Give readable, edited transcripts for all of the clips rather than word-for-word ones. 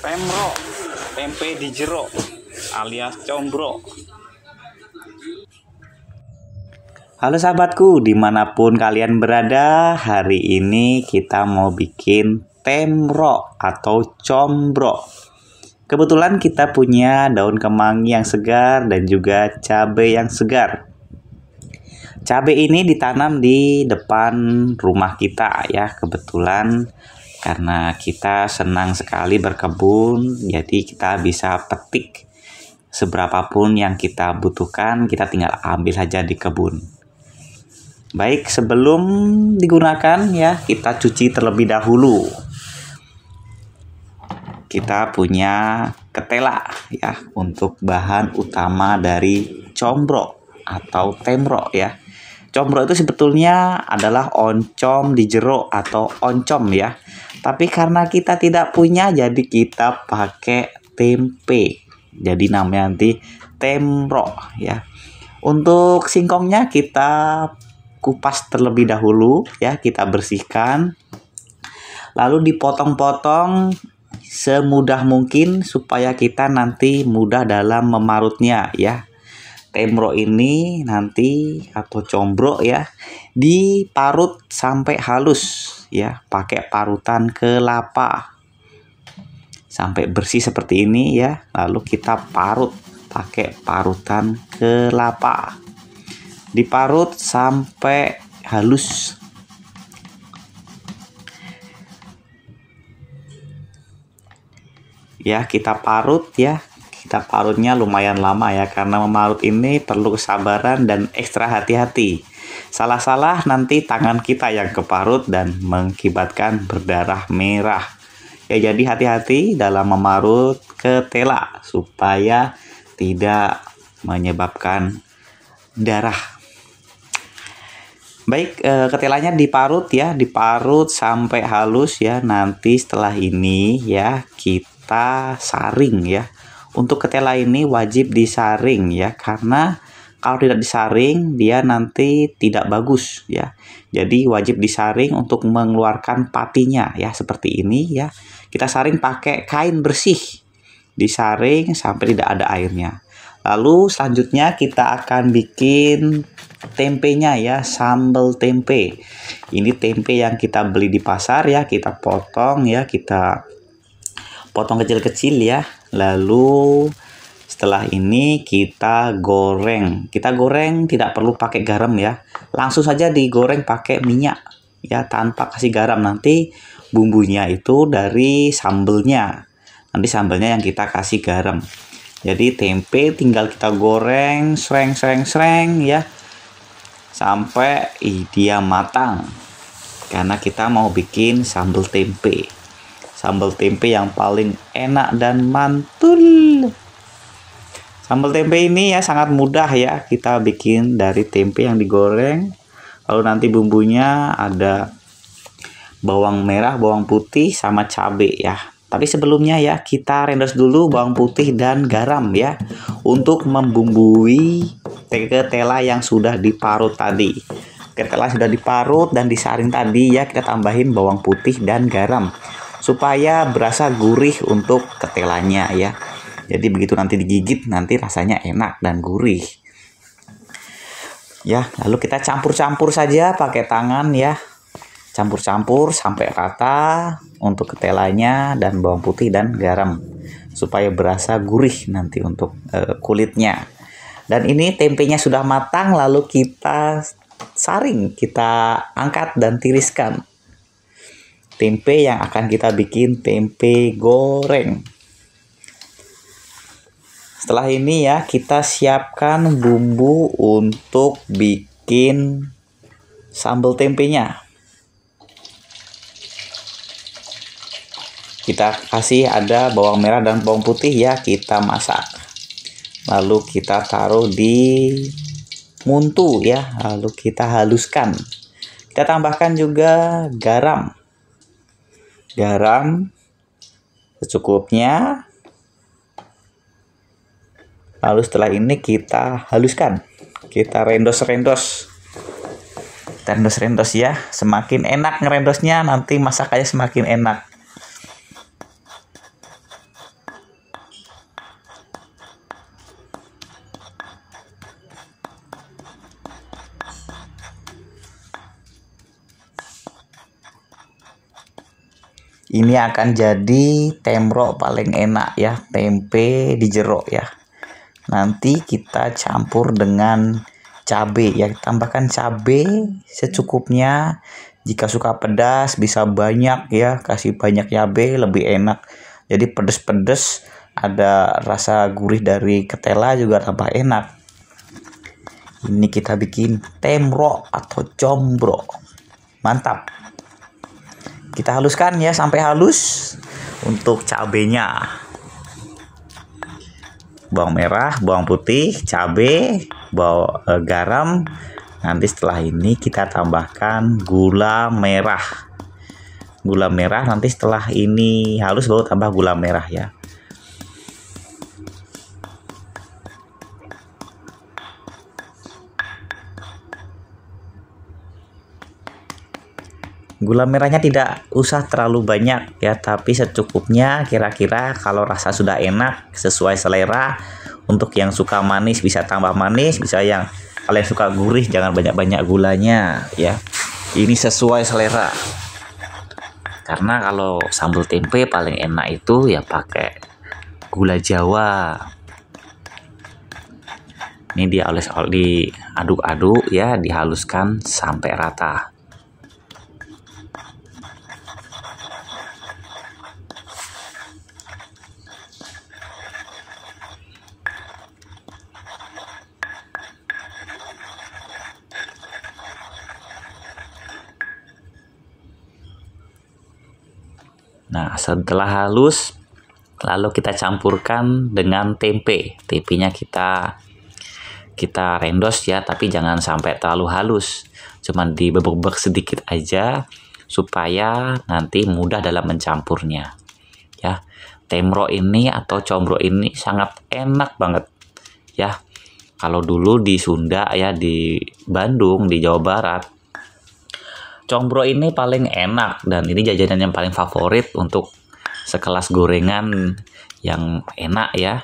Temro, tempe di jero alias combro. Halo sahabatku, dimanapun kalian berada, hari ini kita mau bikin temro atau combro. Kebetulan kita punya daun kemangi yang segar dan juga cabai yang segar. Cabai ini ditanam di depan rumah kita ya, kebetulan karena kita senang sekali berkebun, jadi kita bisa petik seberapapun yang kita butuhkan, kita tinggal ambil saja di kebun. Baik, sebelum digunakan ya, kita cuci terlebih dahulu. Kita punya ketela ya untuk bahan utama dari combro atau temro ya. Combro itu sebetulnya adalah oncom di jero atau oncom ya. Tapi karena kita tidak punya, jadi kita pakai tempe. Jadi namanya nanti temro ya. Untuk singkongnya kita kupas terlebih dahulu ya, kita bersihkan. Lalu dipotong-potong semudah mungkin supaya kita nanti mudah dalam memarutnya ya. Temro ini nanti atau combro ya diparut sampai halus ya, pakai parutan kelapa sampai bersih seperti ini ya. Lalu kita parut pakai parutan kelapa, diparut sampai halus. Ya, kita parut ya. Kita parutnya lumayan lama ya, karena memarut ini perlu kesabaran dan ekstra hati-hati. Salah-salah nanti tangan kita yang keparut dan mengakibatkan berdarah merah. Ya, jadi hati-hati dalam memarut ketela supaya tidak menyebabkan darah. Baik, ketelanya diparut ya, diparut sampai halus ya. Nanti setelah ini ya kita saring ya. Untuk ketela ini wajib disaring ya, karena kalau tidak disaring dia nanti tidak bagus ya. Jadi wajib disaring untuk mengeluarkan patinya ya, seperti ini ya. Kita saring pakai kain bersih, disaring sampai tidak ada airnya. Lalu selanjutnya kita akan bikin tempenya ya, sambal tempe. Ini tempe yang kita beli di pasar ya, kita potong ya, kita potong kecil-kecil ya. Lalu setelah ini kita goreng. Kita goreng tidak perlu pakai garam ya, langsung saja digoreng pakai minyak ya, tanpa kasih garam. Nanti bumbunya itu dari sambelnya, nanti sambelnya yang kita kasih garam. Jadi tempe tinggal kita goreng sreng ya sampai dia matang, karena kita mau bikin sambal tempe. Sambal tempe yang paling enak dan mantul. Sambal tempe ini ya sangat mudah ya, kita bikin dari tempe yang digoreng. Lalu nanti bumbunya ada bawang merah, bawang putih sama cabai ya. Tapi sebelumnya ya kita renders dulu bawang putih dan garam ya, untuk membumbui ketela yang sudah diparut tadi. Ketela sudah diparut dan disaring tadi ya, kita tambahin bawang putih dan garam supaya berasa gurih untuk ketelanya ya. Jadi begitu nanti digigit nanti rasanya enak dan gurih. Ya, lalu kita campur-campur saja pakai tangan ya. Campur-campur sampai rata untuk ketelanya dan bawang putih dan garam supaya berasa gurih nanti untuk kulitnya. Dan ini tempenya sudah matang, lalu kita saring, kita angkat dan tiriskan. Tempe yang akan kita bikin tempe goreng. Setelah ini ya kita siapkan bumbu untuk bikin sambal tempenya. Kita kasih ada bawang merah dan bawang putih ya, kita masak. Lalu kita taruh di muntu ya, lalu kita haluskan. Kita tambahkan juga garam. Garam secukupnya. Lalu setelah ini kita haluskan. Kita rendos-rendos. Rendos-rendos ya. Semakin enak ngerendosnya, nanti masakannya semakin enak. Ini akan jadi temrok paling enak ya, tempe di jeruk ya. Nanti kita campur dengan cabai ya, tambahkan cabai secukupnya. Jika suka pedas bisa banyak ya, kasih banyak cabai lebih enak. Jadi pedes-pedes, ada rasa gurih dari ketela juga tambah enak. Ini kita bikin temrok atau combro. Mantap. Kita haluskan ya sampai halus. Untuk cabenya, bawang merah, bawang putih, cabai, garam. Nanti setelah ini kita tambahkan gula merah. Gula merah nanti setelah ini halus baru tambah gula merah ya. Gula merahnya tidak usah terlalu banyak ya, tapi secukupnya. Kira-kira kalau rasa sudah enak sesuai selera. Untuk yang suka manis bisa tambah manis, bisa yang kalian suka gurih jangan banyak-banyak gulanya ya. Ini sesuai selera. Karena kalau sambal tempe paling enak itu ya pakai gula Jawa. Ini diaduk-aduk ya, dihaluskan sampai rata. Nah, setelah halus, lalu kita campurkan dengan tempe. Tempenya kita rendos ya, tapi jangan sampai terlalu halus. Cuman dibebek-bebek sedikit aja supaya nanti mudah dalam mencampurnya. Ya, temrok ini atau combro ini sangat enak banget ya. Kalau dulu di Sunda ya, di Bandung, di Jawa Barat, combro ini paling enak dan ini jajanan yang paling favorit untuk sekelas gorengan yang enak ya.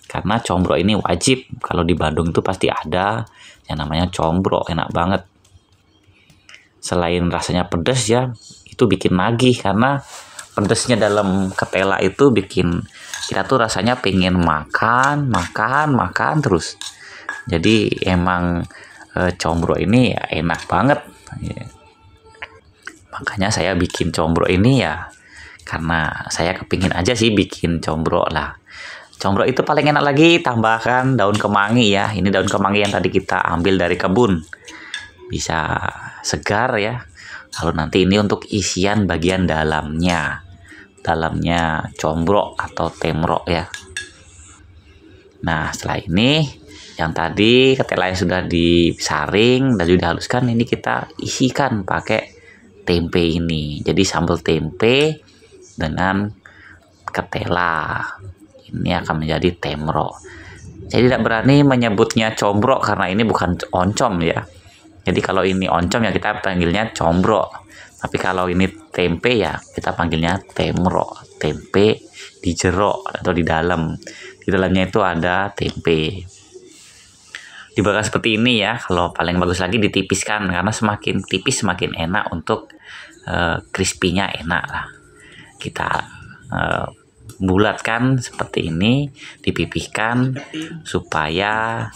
Karena combro ini wajib, kalau di Bandung itu pasti ada yang namanya combro, enak banget. Selain rasanya pedas ya, itu bikin nagih karena pedasnya dalam ketela itu bikin kita tuh rasanya pengen makan terus. Jadi emang combro ini ya enak banget ya. Makanya saya bikin combro ini ya karena saya kepingin aja sih bikin combro lah. Combro itu paling enak lagi tambahkan daun kemangi ya. Ini daun kemangi yang tadi kita ambil dari kebun. Bisa segar ya. Lalu nanti ini untuk isian bagian dalamnya. Dalamnya combro atau temrok ya. Nah, setelah ini yang tadi ketela yang sudah disaring dan sudah dihaluskan, ini kita isikan pakai tempe ini. Jadi sambal tempe dengan ketela ini akan menjadi temrok. Saya tidak berani menyebutnya combro karena ini bukan oncom ya. Jadi kalau ini oncom ya kita panggilnya combro. Tapi kalau ini tempe ya kita panggilnya temrok. Tempe di jeruk atau di dalam. Di dalamnya itu ada tempe. Dibakar seperti ini ya. Kalau paling bagus lagi ditipiskan karena semakin tipis semakin enak untuk crispy-nya enak lah. Kita bulatkan seperti ini, dipipihkan supaya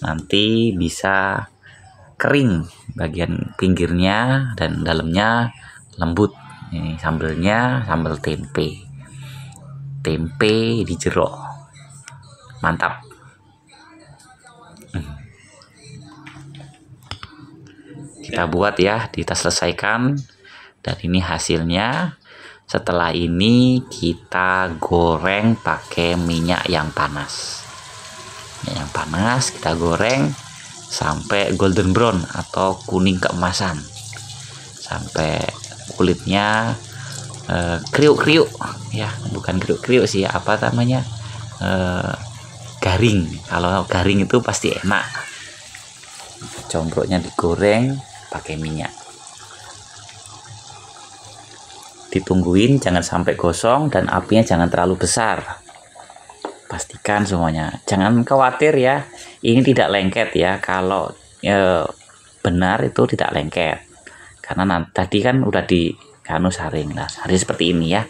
nanti bisa kering bagian pinggirnya dan dalamnya lembut. Ini sambelnya sambal tempe di jeruk, mantap. Kita buat ya, kita selesaikan dan ini hasilnya. Setelah ini kita goreng pakai minyak yang panas. Minyak yang panas kita goreng sampai golden brown atau kuning keemasan. Sampai kulitnya kriuk-kriuk ya, bukan kriuk-kriuk sih, apa namanya? Garing. Kalau garing itu pasti enak. Combroknya digoreng pakai minyak. Ditungguin jangan sampai gosong dan apinya jangan terlalu besar. Pastikan semuanya. Jangan khawatir ya, ini tidak lengket ya. Kalau benar itu tidak lengket. Karena tadi kan udah Kanu saring. Nah, hari seperti ini ya.